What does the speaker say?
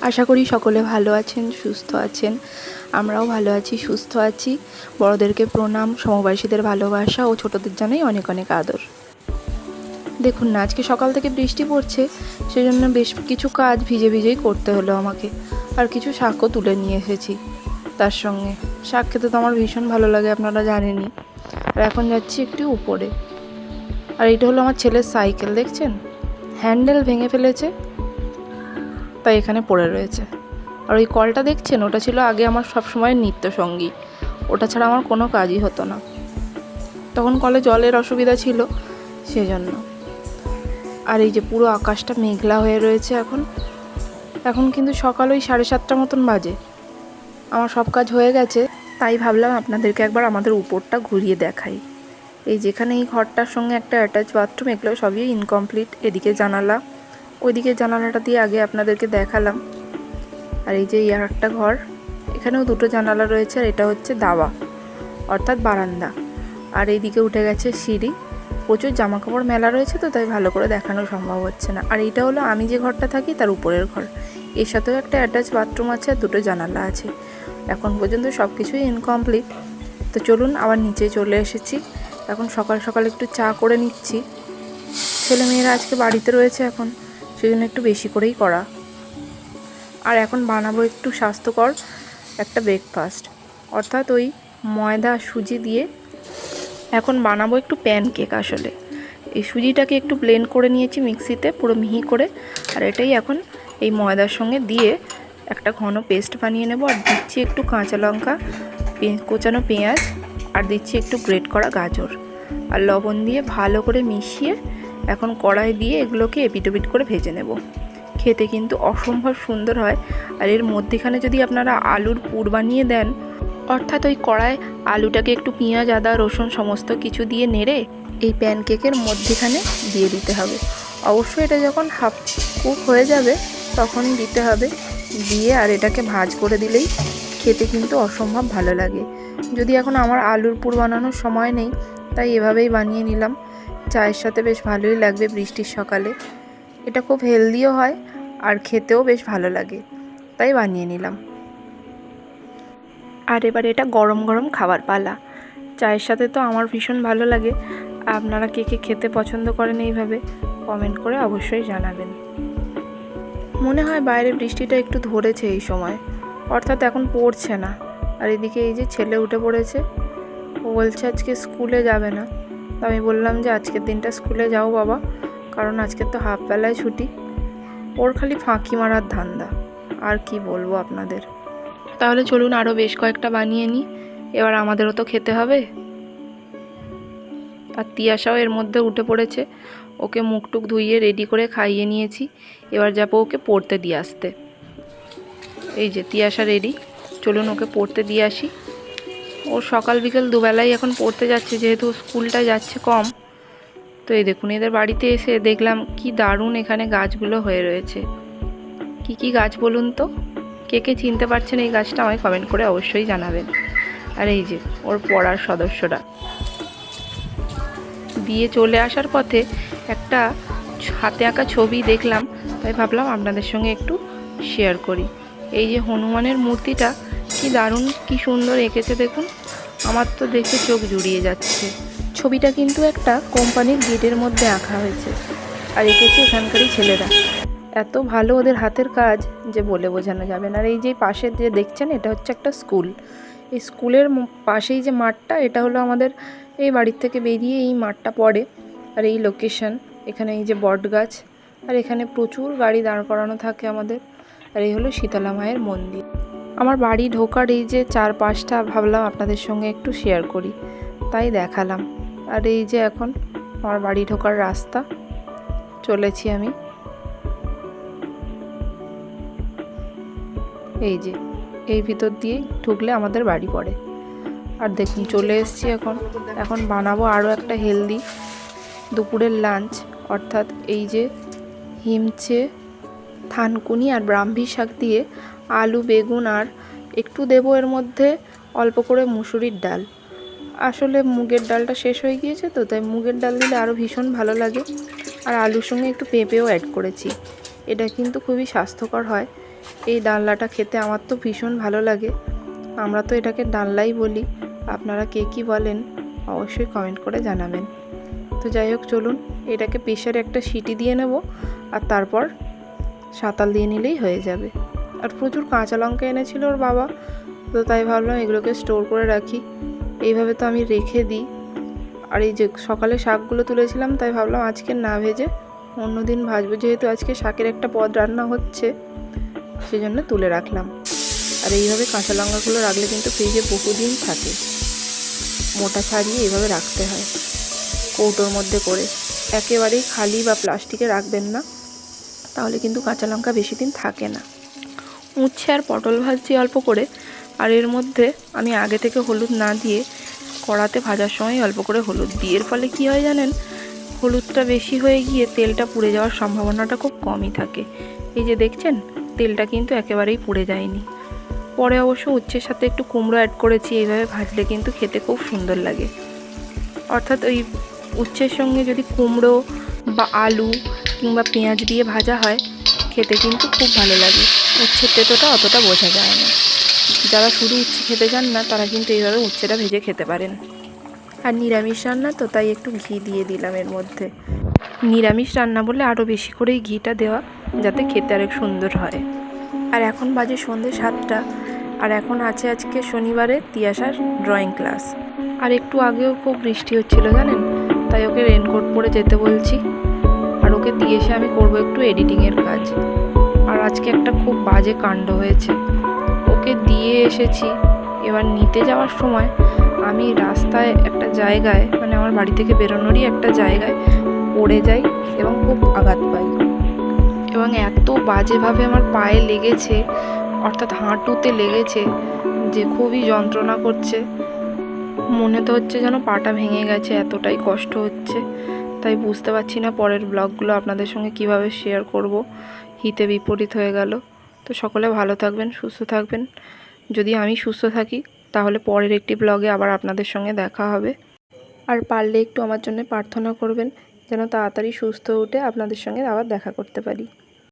আশা করি সকলে ভালো আছেন, সুস্থ আছেন। আমরাও ভালো আছি, সুস্থ আছি। বড়দেরকে প্রণাম, সমবয়সীদের ভালোবাসা ও ছোটদের জানাই অনেক অনেক আদর। দেখুন না, আজকে সকাল থেকে বৃষ্টি পড়ছে, সেজন্য বেশ কিছু কাজ ভিজে ভিজেই করতে হলো আমাকে। আর কিছু শাকও তুলে নিয়ে এসেছি তার সঙ্গে। শাক খেতে তো আমার ভীষণ ভালো লাগে, আপনারা জানেনই। আর এখন যাচ্ছি একটু উপরে। আর এইটা হলো আমার ছেলের সাইকেল, দেখছেন? হ্যান্ডেল ভেঙে ফেলেছে, তাই এখানে পড়ে রয়েছে। আর ওই কলটা দেখছেন, ওটা ছিল আগে আমার সবসময় নিত্যসঙ্গী। ওটা ছাড়া আমার কোনো কাজই হতো না। তখন কলে জলের অসুবিধা ছিল, সেজন্য। আর এই যে পুরো আকাশটা মেঘলা হয়ে রয়েছে এখন কিন্তু সকাল ওই 7:30 মতন বাজে। আমার সব কাজ হয়ে গেছে, তাই ভাবলাম আপনাদেরকে একবার আমাদের উপরটা ঘুরিয়ে দেখাই। এই যেখানে এই ঘরটার সঙ্গে একটা অ্যাটাচ বাথরুম, এগুলো সবই ইনকমপ্লিট। এদিকে জানালা, ওইদিকে জানালাটা দিয়ে আগে আপনাদেরকে দেখালাম। আর এই যে আর একটা ঘর, এখানেও দুটো জানালা রয়েছে। আর এটা হচ্ছে দাওয়া, অর্থাৎ বারান্দা। আর এইদিকে উঠে গেছে সিঁড়ি। প্রচুর জামা কাপড় মেলা রয়েছে, তো তাই ভালো করে দেখানো সম্ভব হচ্ছে না। আর এইটা হলো আমি যে ঘরটা থাকি তার উপরের ঘর। এর সাথেও একটা অ্যাটাচ বাথরুম আছে আর দুটো জানালা আছে। এখন পর্যন্ত সব কিছুই ইনকমপ্লিট। তো চলুন, আবার নিচে চলে এসেছি। এখন সকাল সকাল একটু চা করে নিচ্ছি। ছেলেমেয়েরা আজকে বাড়িতে রয়েছে এখন, সেজন্য একটু বেশি করেই করা। আর এখন বানাবো একটু স্বাস্থ্যকর একটা ব্রেকফাস্ট, অর্থাৎ ওই ময়দা সুজি দিয়ে এখন বানাবো একটু প্যানকেক। আসলে এই সুজিটাকে একটু ব্লেন্ড করে নিয়েছি মিক্সিতে, পুরো মিহি করে। আর এটাই এখন এই ময়দার সঙ্গে দিয়ে একটা ঘন পেস্ট বানিয়ে নেব। আর দিচ্ছি একটু কাঁচা লঙ্কা, কোচানো পেঁয়াজ, আর দিচ্ছি একটু গ্রেট করা গাজর আর লবণ দিয়ে ভালো করে মিশিয়ে এখন কড়াই দিয়ে এগুলোকে এপিটোপিট করে ভেজে নেব। খেতে কিন্তু অসম্ভব সুন্দর হয়। আর এর মধ্যেখানে যদি আপনারা আলুর পুর বানিয়ে দেন, অর্থাৎ ওই কড়ায় আলুটাকে একটু পেঁয়াজ, আদা, রসুন সমস্ত কিছু দিয়ে নেড়ে এই প্যানকেকের মধ্যেখানে দিয়ে দিতে হবে। অবশ্যই এটা যখন হাফ কুক হয়ে যাবে তখনই দিতে হবে। দিয়ে আর এটাকে ভাজ করে দিলেই খেতে কিন্তু অসম্ভব ভালো লাগে। যদি এখন আমার আলুর পুর বানানোর সময় নেই, তাই এভাবেই বানিয়ে নিলাম। চায়ের সাথে বেশ ভালোই লাগবে বৃষ্টির সকালে। এটা খুব হেলদিও হয় আর খেতেও বেশ ভালো লাগে, তাই বানিয়ে নিলাম। আর এবার এটা গরম গরম খাবার পালা। চায়ের সাথে তো আমার ভীষণ ভালো লাগে। আপনারা কে কে খেতে পছন্দ করেন এইভাবে, কমেন্ট করে অবশ্যই জানাবেন। মনে হয় বাইরে বৃষ্টিটা একটু ধরেছে এই সময়, অর্থাৎ এখন পড়ছে না। আর এদিকে এই যে ছেলে উঠে পড়েছে, ও বলছে আজকে স্কুলে যাবে না। তো আমি বললাম যে আজকের দিনটা স্কুলে যাও বাবা, কারণ আজকে তো হাফ বেলায় ছুটি। ওর খালি ফাঁকি মারার ধান্দা, আর কি বলবো আপনাদের। তাহলে চলুন আরও বেশ কয়েকটা বানিয়ে নিই, এবার আমাদেরও তো খেতে হবে। আর তিয়াশাও এর মধ্যে উঠে পড়েছে, ওকে মুখটুক ধুইয়ে রেডি করে খাইয়ে নিয়েছি। এবার যাবো ওকে পড়তে দিয়ে আসতে। এই যে তিয়াশা রেডি, চলুন ওকে পড়তে দিয়ে আসি। ও সকাল বিকেল দুবেলাই এখন পড়তে যাচ্ছে, যেহেতু স্কুলটা যাচ্ছে কম। তো এই দেখুন, এদের বাড়িতে এসে দেখলাম কি দারুণ এখানে গাছগুলো হয়ে রয়েছে। কি কি গাছ বলুন তো? কে কে চিনতে পারছেন এই গাছটা আমায় কমেন্ট করে অবশ্যই জানাবেন। আর এই যে ওর পড়ার সদস্যরা দিয়ে চলে আসার পথে একটা হাতে আঁকা ছবি দেখলাম, তাই ভাবলাম আপনাদের সঙ্গে একটু শেয়ার করি। এই যে হনুমানের মূর্তিটা কি দারুণ, কি সুন্দর এঁকেছে দেখুন। আমার তো দেখে চোখ জুড়িয়ে যাচ্ছে। ছবিটা কিন্তু একটা কোম্পানির গেটের মধ্যে আঁকা হয়েছে, আর এঁকেছে এখানকারই ছেলেরা। এত ভালো ওদের হাতের কাজ যে বলে বোঝানো যাবে না। আর এই যে পাশে যে দেখছেন, এটা হচ্ছে একটা স্কুল। এই স্কুলের পাশেই যে মাঠটা, এটা হলো আমাদের এই বাড়ির থেকে বেরিয়ে এই মাঠটা পড়ে। আর এই লোকেশন, এখানে এই যে বট গাছ, আর এখানে প্রচুর গাড়ি দাঁড় করানো থাকে আমাদের। আর এই হলো শীতলা মায়ের মন্দির। আমার বাড়ি ঢোকার এই যে চারপাশটা ভাবলাম আপনাদের সঙ্গে একটু শেয়ার করি, তাই দেখালাম। আর এই যে এখন আমার বাড়ি ঢোকার রাস্তা, চলেছি আমি। এই যে এই ভিতর দিয়ে ঢুকলে আমাদের বাড়ি পড়ে। আর দেখুন চলে এসেছি এখন বানাবো আরও একটা হেলদি দুপুরের লাঞ্চ, অর্থাৎ এই যে হিমচে, থানকুনি আর ব্রাহ্মী শাক দিয়ে আলু, বেগুন, আর একটু দেবো এর মধ্যে অল্প করে মুসুরির ডাল। আসলে মুগের ডালটা শেষ হয়ে গিয়েছে, তো তাই মুগের ডাল দিলে আরও ভীষণ ভালো লাগে। আর আলুর সঙ্গে একটু পেঁপেও অ্যাড করেছি। এটা কিন্তু খুবই স্বাস্থ্যকর হয়, এই ডালনাটা খেতে আমার তো ভীষণ ভালো লাগে। আমরা তো এটাকে ডালনাই বলি, আপনারা কে কী বলেন অবশ্যই কমেন্ট করে জানাবেন। তো যাই হোক, চলুন এটাকে প্রেশারে একটা সিটি দিয়ে নেব, আর তারপর সাঁতাল দিয়ে নিলেই হয়ে যাবে। আর প্রচুর কাঁচা লঙ্কা এনেছিল ওর বাবা, তো তাই ভাবলাম এগুলোকে স্টোর করে রাখি। এইভাবে তো আমি রেখে দিই। আর এই যে সকালে শাকগুলো তুলেছিলাম, তাই ভাবলাম আজকে না ভেজে অন্য দিন ভাজবো, যেহেতু আজকে শাকের একটা পদ রান্না হচ্ছে, সেজন্য তুলে রাখলাম। আর এইভাবে কাঁচা লঙ্কাগুলো রাখলে কিন্তু ফ্রিজে বহুদিন থাকে। মোটা ছাড়িয়ে এইভাবে রাখতে হয় কৌটোর মধ্যে করে, একেবারেই খালি বা প্লাস্টিকে রাখবেন না, তাহলে কিন্তু কাঁচা লঙ্কা বেশি দিন থাকে না। উচ্ছে আর পটল ভাজছি অল্প করে, আর এর মধ্যে আমি আগে থেকে হলুদ না দিয়ে কড়াতে ভাজার সময় অল্প করে হলুদ দিই। এর ফলে কী হয় জানেন, হলুদটা বেশি হয়ে গিয়ে তেলটা পুড়ে যাওয়ার সম্ভাবনাটা খুব কমই থাকে। এই যে দেখছেন, তেলটা কিন্তু একেবারেই পুড়ে যায়নি। পরে অবশ্য উচ্ছের সাথে একটু কুমড়ো অ্যাড করেছি, এইভাবে ভাজলে কিন্তু খেতে খুব সুন্দর লাগে। অর্থাৎ ওই উচ্ছের সঙ্গে যদি কুমড়ো বা আলু কিংবা পেঁয়াজ দিয়ে ভাজা হয়, খেতে কিন্তু খুব ভালো লাগে। উচ্ছের তেতোটা অতটা বোঝা যায় না। যারা শুধু উচ্ছে খেতে চান না, তারা কিন্তু এইভাবে উচ্ছেটা ভেজে খেতে পারেন। আর নিরামিষ রান্না তো, তাই একটু ঘি দিয়ে দিলাম এর মধ্যে। নিরামিষ রান্না বলে আরও বেশি করেই ঘিটা দেওয়া, যাতে খেতে আরেক সুন্দর হয়। আর এখন বাজে সন্ধ্যে 7টা, আর এখন আছে আজকে শনিবারে তিয়াশার ড্রয়িং ক্লাস। আর একটু আগেও খুব বৃষ্টি হচ্ছিল জানেন, তাই ওকে রেনকোট পরে যেতে বলছি। আর ওকে দিয়ে এসে আমি করবো একটু এডিটিংয়ের কাজ। আর আজকে একটা খুব বাজে কাণ্ড হয়েছে। ওকে দিয়ে এসেছি, এবার নিতে যাওয়ার সময় আমি রাস্তায় একটা জায়গায়, মানে আমার বাড়ি থেকে বেরোনোরই একটা জায়গায় পড়ে যাই এবং খুব আঘাত পাই। এবং এত বাজেভাবে আমার পায়ে লেগেছে, অর্থাৎ হাঁটুতে লেগেছে, যে খুবই যন্ত্রণা করছে। মনে তো হচ্ছে যেন পাটা ভেঙে গেছে, এতটাই কষ্ট হচ্ছে। তাই বুঝতে পারছি না পরের ব্লগগুলো আপনাদের সঙ্গে কিভাবে শেয়ার করব। হিতে বিপরীত হয়ে গেল। তো সকলে ভালো থাকবেন, সুস্থ থাকবেন। যদি আমি সুস্থ থাকি, তাহলে পরের একটি ব্লগে আবার আপনাদের সঙ্গে দেখা হবে। আর পারলে একটু আমার জন্য প্রার্থনা করবেন, যেন তাড়াতাড়ি সুস্থ উঠে আপনাদের সঙ্গে আবার দেখা করতে পারি।